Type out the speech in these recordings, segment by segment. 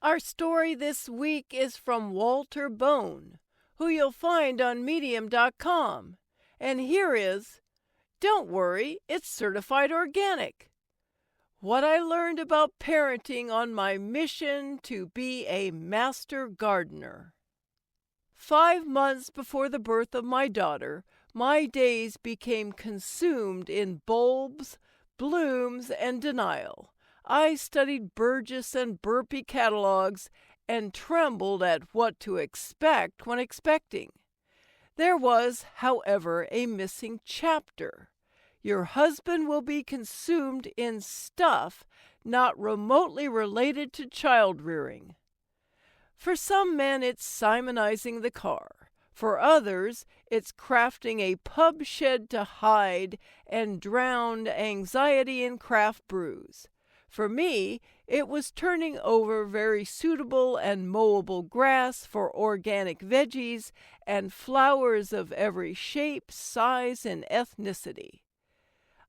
Our story this week is from Walter Bone, who you'll find on medium.com. And here is, don't worry, it's certified organic. What I learned about parenting on my mission to be a master gardener. 5 months before the birth of my daughter, my days became consumed in bulbs, blooms, and denial. I studied Burgess and Burpee catalogs and trembled at what to expect when expecting. There was, however, a missing chapter. Your husband will be consumed in stuff not remotely related to child rearing. For some men, it's Simonizing the car. For others, it's crafting a pub shed to hide and drown anxiety in craft brews. For me, it was turning over very suitable and mowable grass for organic veggies and flowers of every shape, size, and ethnicity.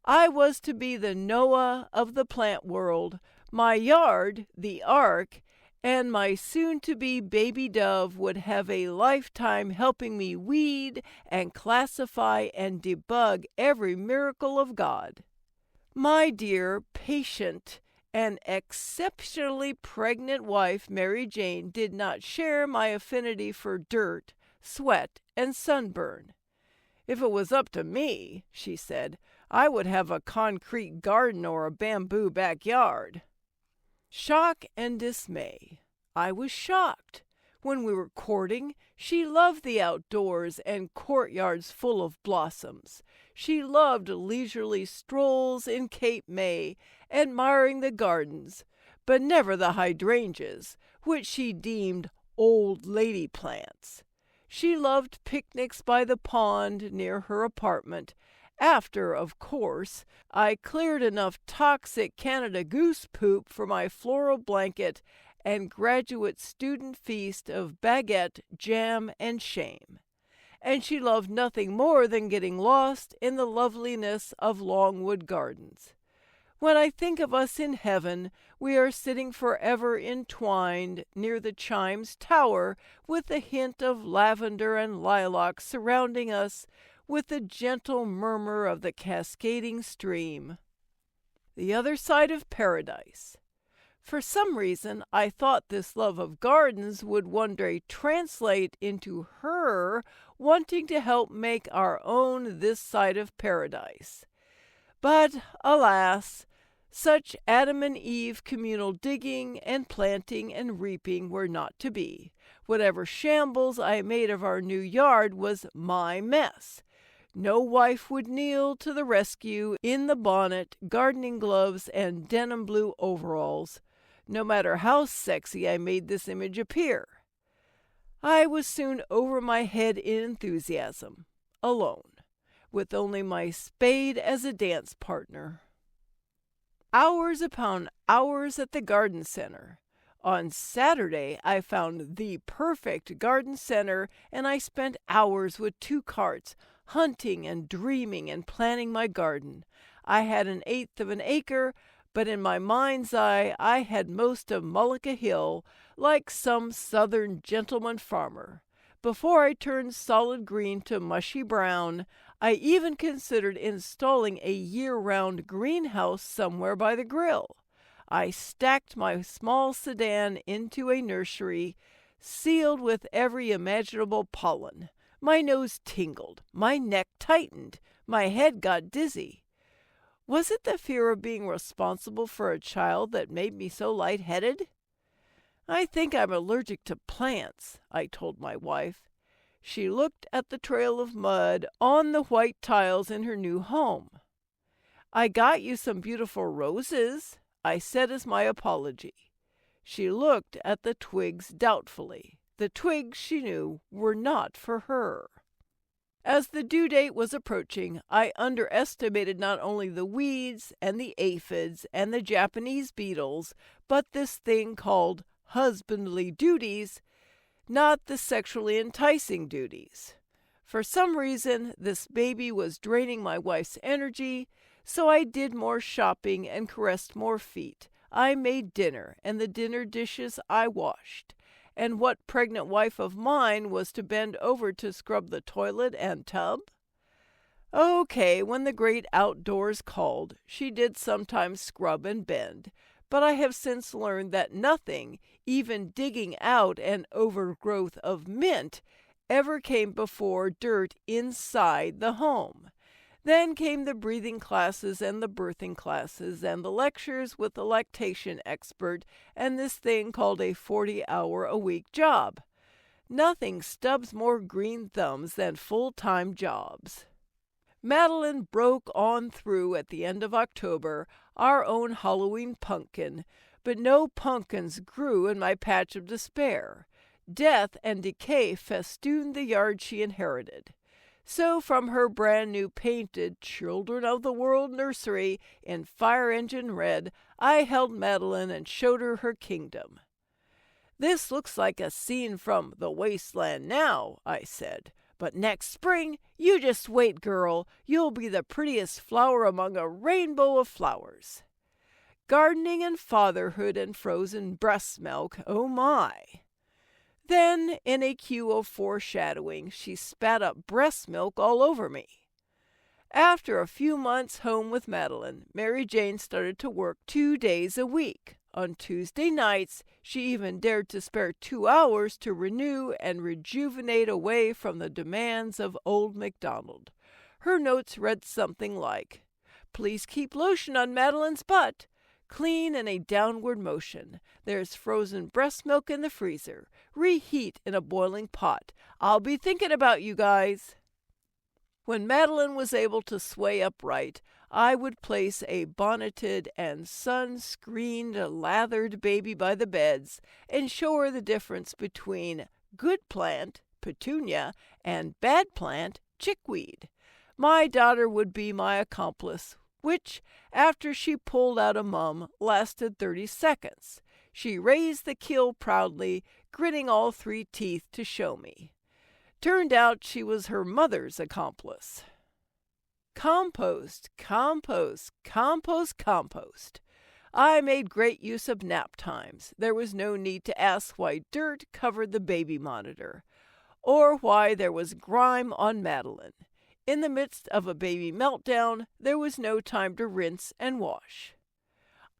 I was to be the Noah of the plant world, my yard the ark, and my soon-to-be baby dove would have a lifetime helping me weed and classify and debug every miracle of God. My dear, patient, and exceptionally pregnant wife, Mary Jane, did not share my affinity for dirt, sweat, and sunburn. If it was up to me, she said, I would have a concrete garden or a bamboo backyard. Shock and dismay. I was shocked. When we were courting, she loved the outdoors and courtyards full of blossoms. She loved leisurely strolls in Cape May, admiring the gardens, but never the hydrangeas, which she deemed old lady plants. She loved picnics by the pond near her apartment, after, of course, I cleared enough toxic Canada Goose poop for my floral blanket and graduate student feast of baguette, jam, and shame. And she loved nothing more than getting lost in the loveliness of Longwood Gardens. When I think of us in heaven, we are sitting forever entwined near the chimes tower with a hint of lavender and lilac surrounding us, with the gentle murmur of the cascading stream. The other side of paradise. For some reason, I thought this love of gardens would one day translate into her wanting to help make our own this side of paradise. But, alas, such Adam and Eve communal digging and planting and reaping were not to be. Whatever shambles I made of our new yard was my mess. No wife would kneel to the rescue in the bonnet, gardening gloves, and denim blue overalls, no matter how sexy I made this image appear. I was soon over my head in enthusiasm, alone, with only my spade as a dance partner. Hours upon hours at the garden center. On Saturday, I found the perfect garden center, and I spent hours with 2 carts, hunting and dreaming and planning my garden. I had 1/8 of an acre, but in my mind's eye I had most of Mullica Hill, like some southern gentleman farmer. Before I turned solid green to mushy brown, I even considered installing a year-round greenhouse somewhere by the grill. I stacked my small sedan into a nursery, sealed with every imaginable pollen. My nose tingled, my neck tightened, my head got dizzy. Was it the fear of being responsible for a child that made me so lightheaded? I think I'm allergic to plants, I told my wife. She looked at the trail of mud on the white tiles in her new home. I got you some beautiful roses, I said as my apology. She looked at the twigs doubtfully. The twigs, she knew, were not for her. As the due date was approaching, I underestimated not only the weeds and the aphids and the Japanese beetles, but this thing called husbandly duties, not the sexually enticing duties. For some reason, this baby was draining my wife's energy, so I did more shopping and caressed more feet. I made dinner, and the dinner dishes I washed. And what pregnant wife of mine was to bend over to scrub the toilet and tub? Okay, when the great outdoors called, she did sometimes scrub and bend, but I have since learned that nothing, even digging out an overgrowth of mint, ever came before dirt inside the home. Then came the breathing classes and the birthing classes and the lectures with the lactation expert and this thing called a 40-hour-a-week job. Nothing stubs more green thumbs than full-time jobs. Madeline broke on through at the end of October, our own Halloween pumpkin, but no pumpkins grew in my patch of despair. Death and decay festooned the yard she inherited. So from her brand new painted Children of the World nursery in fire engine red, I held Madeline and showed her kingdom. "This looks like a scene from The Wasteland now," I said. "But next spring, you just wait, girl. You'll be the prettiest flower among a rainbow of flowers." Gardening and fatherhood and frozen breast milk, oh my. Then, in a cue of foreshadowing, she spat up breast milk all over me. After a few months home with Madeline, Mary Jane started to work 2 days a week. On Tuesday nights, she even dared to spare 2 hours to renew and rejuvenate away from the demands of old MacDonald. Her notes read something like, "Please keep lotion on Madeline's butt. Clean in a downward motion. There's frozen breast milk in the freezer. Reheat in a boiling pot. I'll be thinking about you guys." When Madeline was able to sway upright, I would place a bonneted and sun-screened, lathered baby by the beds and show her the difference between good plant, petunia, and bad plant, chickweed. My daughter would be my accomplice, which, after she pulled out a mum, lasted 30 seconds. She raised the keel proudly, gritting all 3 teeth to show me. Turned out she was her mother's accomplice. Compost, compost, compost, compost. I made great use of nap times. There was no need to ask why dirt covered the baby monitor, or why there was grime on Madeline. In the midst of a baby meltdown, there was no time to rinse and wash.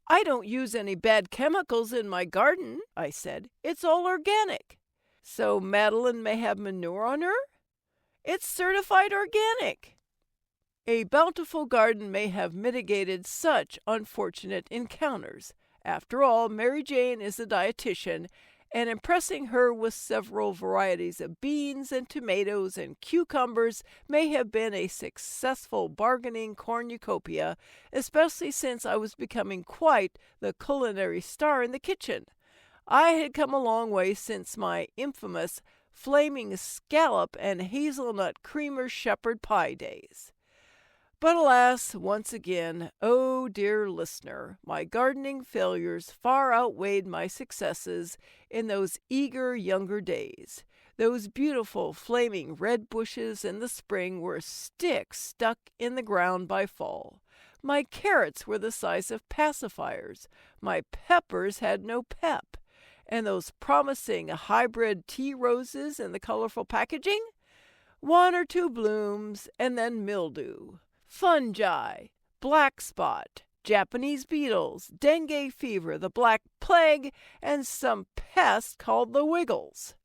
"I don't use any bad chemicals in my garden," I said. "It's all organic." "So Madeline may have manure on her?" "It's certified organic." A bountiful garden may have mitigated such unfortunate encounters. After all, Mary Jane is a dietitian, and impressing her with several varieties of beans and tomatoes and cucumbers may have been a successful bargaining cornucopia, especially since I was becoming quite the culinary star in the kitchen. I had come a long way since my infamous flaming scallop and hazelnut creamer shepherd pie days. But alas, once again, oh dear listener, my gardening failures far outweighed my successes in those eager younger days. Those beautiful flaming red bushes in the spring were sticks stuck in the ground by fall. My carrots were the size of pacifiers. My peppers had no pep. And those promising hybrid tea roses in the colorful packaging? 1 or 2 blooms, and then mildew. Fungi, black spot, Japanese beetles, dengue fever, the black plague, and some pest called the wiggles.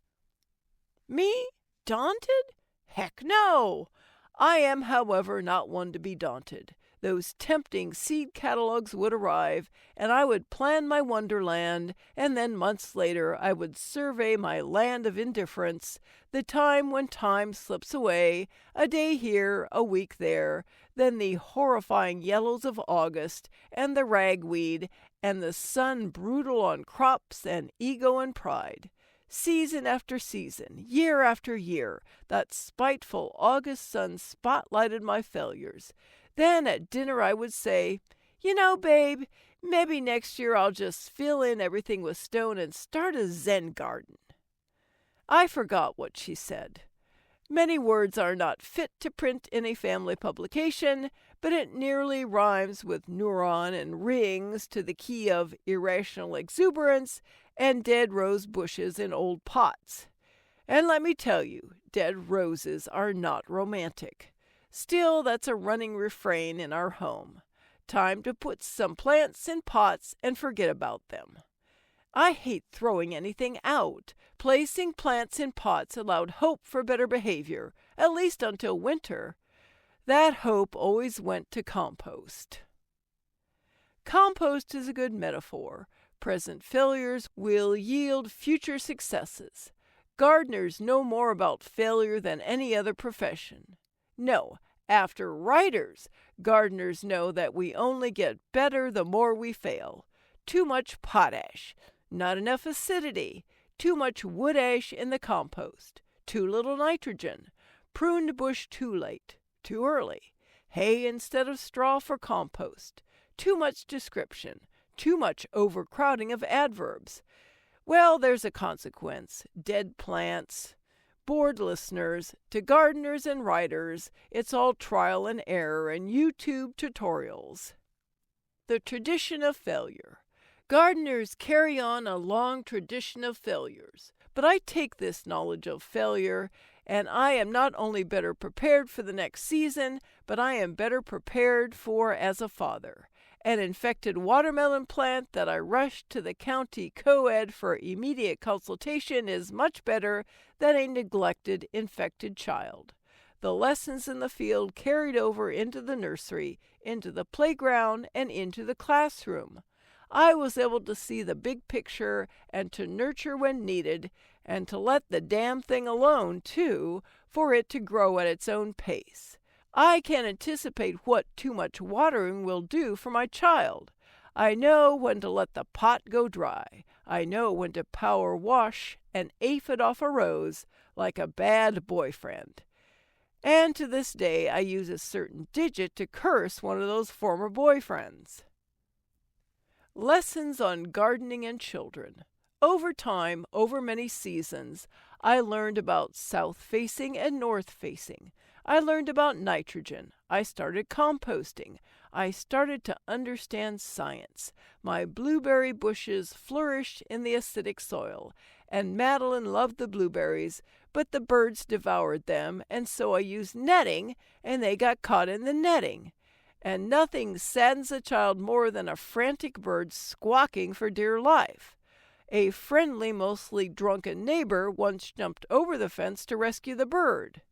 Me? Daunted? Heck no! I am, however, not one to be daunted. Those tempting seed catalogs would arrive, and I would plan my wonderland, and then months later I would survey my land of indifference, the time when time slips away, a day here, a week there, then the horrifying yellows of August, and the ragweed, and the sun brutal on crops and ego and pride. Season after season, year after year, that spiteful August sun spotlighted my failures. Then at dinner I would say, "You know, babe, maybe next year I'll just fill in everything with stone and start a Zen garden." I forgot what she said. Many words are not fit to print in a family publication, but it nearly rhymes with neuron and rings to the key of irrational exuberance and dead rose bushes in old pots. And let me tell you, dead roses are not romantic. Still, that's a running refrain in our home. Time to put some plants in pots and forget about them. I hate throwing anything out. Placing plants in pots allowed hope for better behavior, at least until winter. That hope always went to compost. Compost is a good metaphor. Present failures will yield future successes. Gardeners know more about failure than any other profession. No, after writers, gardeners know that we only get better the more we fail. Too much potash. Not enough acidity, too much wood ash in the compost, too little nitrogen, pruned bush too late, too early, hay instead of straw for compost, too much description, too much overcrowding of adverbs. Well, there's a consequence. Dead plants. Bored listeners, to gardeners and writers, it's all trial and error and YouTube tutorials. The tradition of failure. Gardeners carry on a long tradition of failures, but I take this knowledge of failure, and I am not only better prepared for the next season, but I am better prepared for as a father. An infected watermelon plant that I rushed to the county co-ed for immediate consultation is much better than a neglected, infected child. The lessons in the field carried over into the nursery, into the playground, and into the classroom. I was able to see the big picture and to nurture when needed, and to let the damn thing alone, too, for it to grow at its own pace. I can anticipate what too much watering will do for my child. I know when to let the pot go dry. I know when to power wash an aphid off a rose like a bad boyfriend. And to this day I use a certain digit to curse one of those former boyfriends. Lessons on gardening and children. Over time, over many seasons, I learned about south-facing and north-facing. I learned about nitrogen. I started composting. I started to understand science. My blueberry bushes flourished in the acidic soil, and Madeline loved the blueberries, but the birds devoured them, and so I used netting, and they got caught in the netting. And nothing saddens a child more than a frantic bird squawking for dear life. A friendly, mostly drunken neighbor once jumped over the fence to rescue the bird.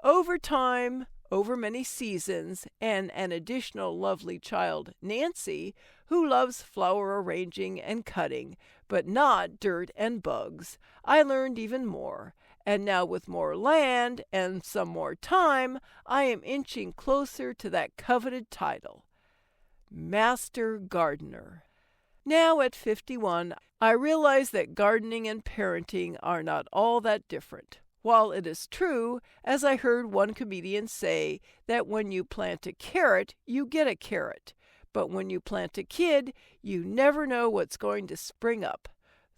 Over time, over many seasons, and an additional lovely child, Nancy, who loves flower arranging and cutting, but not dirt and bugs, I learned even more. And now with more land and some more time, I am inching closer to that coveted title, Master Gardener. Now at 51, I realize that gardening and parenting are not all that different. While it is true, as I heard one comedian say, that when you plant a carrot, you get a carrot. But when you plant a kid, you never know what's going to spring up.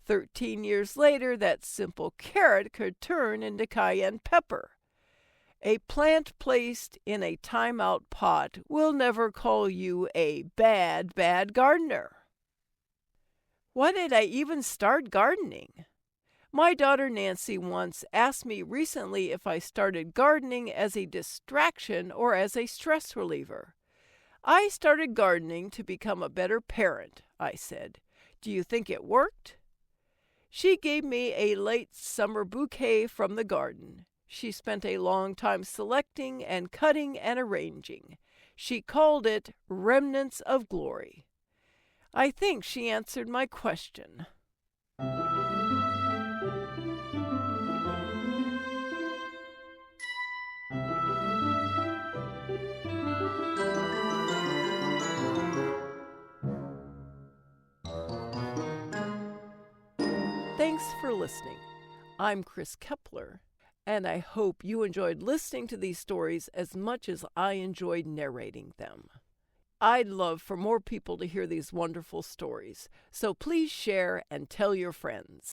13 years later, that simple carrot could turn into cayenne pepper. A plant placed in a time-out pot will never call you a bad gardener. Why did I even start gardening? My daughter Nancy once asked me recently if I started gardening as a distraction or as a stress reliever. I started gardening to become a better parent, I said. Do you think it worked? She gave me a late summer bouquet from the garden. She spent a long time selecting and cutting and arranging. She called it Remnants of Glory. I think she answered my question. Thanks for listening. I'm Chris Kepler, and I hope you enjoyed listening to these stories as much as I enjoyed narrating them. I'd love for more people to hear these wonderful stories, so please share and tell your friends.